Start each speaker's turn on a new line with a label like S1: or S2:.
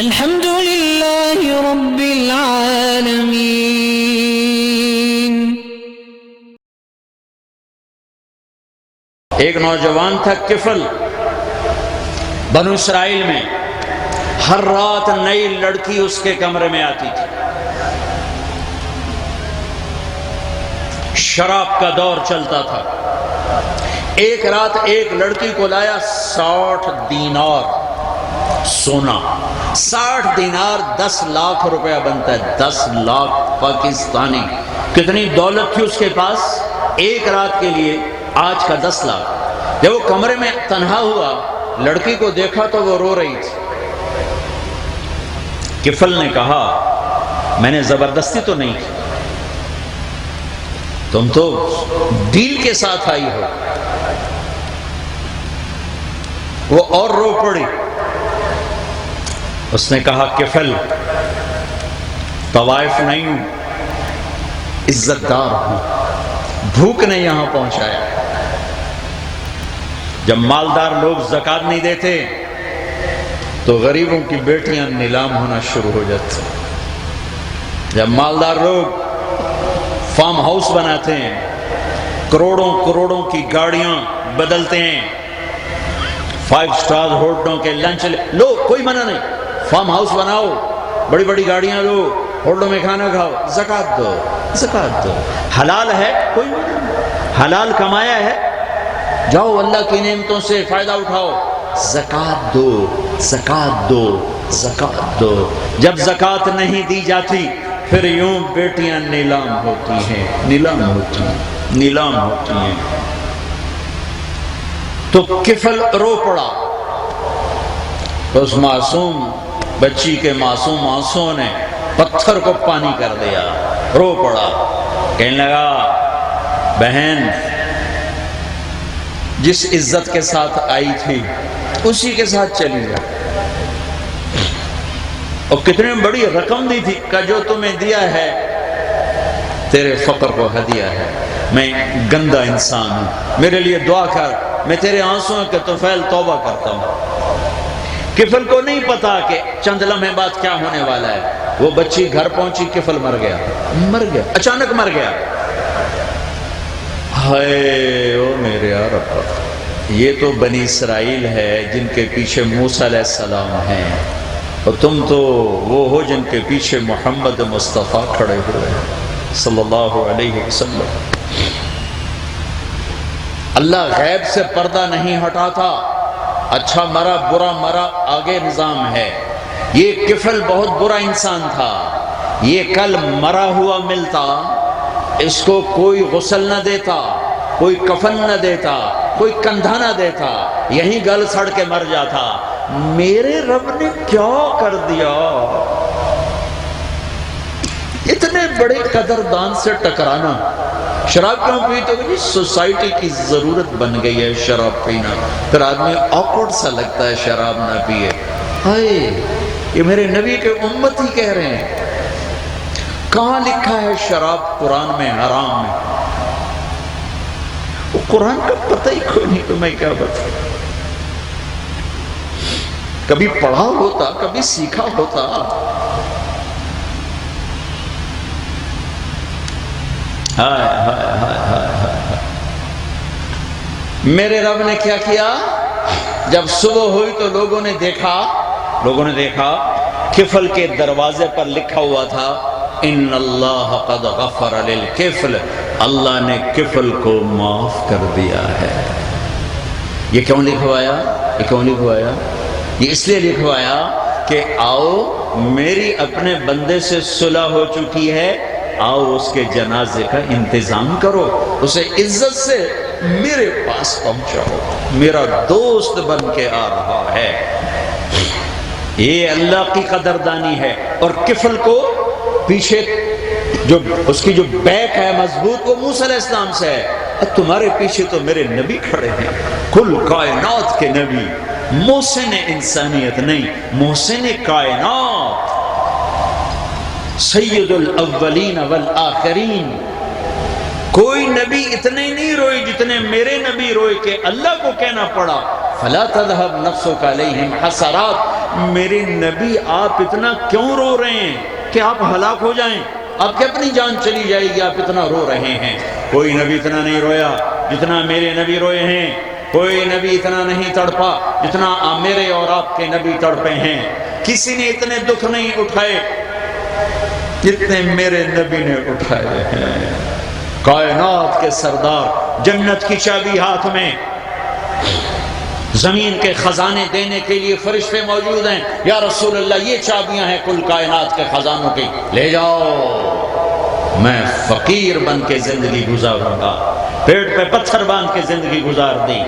S1: الحمد لله رب العالمين۔
S2: ایک نوجوان تھا کفل، بنو اسرائیل میں ہر رات نئی لڑکی اس کے کمرے میں آتی تھی۔ شراب کا دور چلتا تھا۔ ایک رات ایک لڑکی کو لایا 60 دینار سونا۔ 60 دینار 10 لاکھ روپیہ بنتا ہے، 10 لاکھ پاکستانی۔ کتنی دولت تھی اس کے پاس ایک رات کے لیے؟ آج کا 10 لاکھ۔ جب وہ کمرے میں تنہا ہوا، لڑکی کو دیکھا تو وہ رو رہی تھی۔ کفل نے کہا میں نے زبردستی تو نہیں کی، تم تو ڈیل کے ساتھ آئی ہو۔ وہ اور رو پڑی۔ اس نے کہا کفل طوائف نہیں ہوں، عزت دار ہوں، بھوک نے یہاں پہنچایا۔ جب مالدار لوگ زکوٰۃ نہیں دیتے تو غریبوں کی بیٹیاں نیلام ہونا شروع ہو جاتی۔ جب مالدار لوگ فارم ہاؤس بناتے ہیں، کروڑوں کروڑوں کی گاڑیاں بدلتے ہیں، 5 سٹار ہوٹلوں کے لنچ لو، کوئی منع نہیں، فارم ہاؤس بناؤ، بڑی بڑی گاڑیاں لو، ہوٹلوں میں کھانا کھاؤ، زکوٰۃ دو، زکوٰۃ دو۔ حلال ہے، کوئی منع نہیں، حلال کمایا ہے، جاؤ اللہ کی نعمتوں سے فائدہ اٹھاؤ، زکوٰۃ دو، زکوٰۃ دو، زکوٰۃ دو۔ جب زکوٰۃ نہیں دی جاتی پھر یوں بیٹیاں نیلام ہوتی ہیں، نیلام ہوتی ہیں، نیلام ہوتی ہیں۔ تو کفل رو پڑا۔ اس معصوم بچی کے معصوم آنسوں نے پتھر کو پانی کر دیا، رو پڑا، کہنے لگا بہن جس عزت کے ساتھ آئی تھی اسی کے ساتھ چلی جا۔ اور کتنے بڑی رقم دی تھی کہ جو تمہیں دیا ہے تیرے فقر کو ہدیہ ہے، میں گندا انسان ہوں، میرے لیے دعا کر، میں تیرے آنسوں کے طفیل توبہ کرتا ہوں۔ کفل کو نہیں پتا کہ چند لمحے بعد کیا ہونے والا ہے۔ وہ بچی گھر پہنچی، کفل مر گیا، مر گیا، اچانک مر گیا۔ ہائے او میرے رب، یہ تو بنی اسرائیل ہے جن کے پیچھے موسیٰ علیہ السلام ہیں، اور تم تو وہ ہو جن کے پیچھے محمد مصطفیٰ کھڑے ہوئے ہیں صلی اللہ علیہ وسلم۔ اللہ غیب سے پردہ نہیں ہٹاتا، اچھا مرا برا مرا آگے نظام ہے۔ یہ کفل بہت برا انسان تھا، یہ کل مرا ہوا ملتا، اس کو کوئی غسل نہ دیتا، کوئی کفن نہ دیتا، کوئی کندھا نہ دیتا، یہیں گل سڑ کے مر جاتا۔ میرے رب نے کیا کر دیا؟ اتنے بڑے قدردان سے ٹکرانا۔ شراب کیوں پیتے ہو؟ سوسائٹی کی ضرورت بن گئی ہے شراب پینا، پھر آدمی آکورڈ سا لگتا ہے شراب نہ پیے۔ ہائے یہ میرے نبی کے امت ہی کہہ رہے ہیں۔ کہاں لکھا ہے شراب قرآن میں حرام ہے؟ وہ قرآن کا پتہ ہی کوئی نہیں، تو میں کیا بتاؤں؟ کبھی پڑھا ہوتا، کبھی سیکھا ہوتا۔ ہائے ہائے ہائے ہائے ہائے۔ میرے رب نے کیا کیا؟ جب صبح ہوئی تو لوگوں نے دیکھا کفل کے دروازے پر لکھا ہوا تھا ان اللہ قد غفر للکفل، اللہ نے کفل کو معاف کر دیا ہے۔ یہ کیوں لکھوایا؟ یہ اس لیے لکھوایا کہ آؤ میری اپنے بندے سے صلح ہو چکی ہے، آؤ اس کے جنازے کا انتظام کرو، اسے عزت سے میرے پاس پہنچاؤ، میرا دوست بن کے آ رہا ہے۔ یہ اللہ کی قدردانی ہے۔ اور کفل کو پیچھے جو اس کی جو بیک ہے مضبوط، وہ موسیٰ علیہ السلام سے ہے، اور تمہارے پیچھے تو میرے نبی کھڑے ہیں، کل کائنات کے نبی، محسن انسانیت نہیں، محسن کائنات، سید الاولین والآخرین۔ کوئی نبی اتنے نہیں روئے جتنے میرے نبی روئے کہ اللہ کو کہنا پڑا فلا تذهب نفسك علیہم حسرات، میرے نبی آپ اتنا کیوں رو رہے ہیں کہ آپ ہلاک ہو جائیں؟ آپ کی اپنی جان چلی جائے گی، آپ اتنا رو رہے ہیں۔ کوئی نبی اتنا نہیں رویا جتنا میرے نبی روئے ہیں، کوئی نبی اتنا نہیں تڑپا جتنا میرے اور آپ کے نبی تڑپے ہیں، کسی نے اتنے دکھ نہیں اٹھائے جتنے میرے نبی نے اٹھائے ہیں۔ کائنات کے سردار، جنت کی چابی ہاتھ میں، زمین کے خزانے دینے کے لیے فرشتے موجود ہیں۔ یا رسول اللہ، یہ چابیاں ہیں کل کائنات کے خزانوں کی، لے جاؤ۔ میں فقیر بن کے زندگی گزاروں گا، پیٹ پہ پتھر باندھ کے زندگی گزار دی،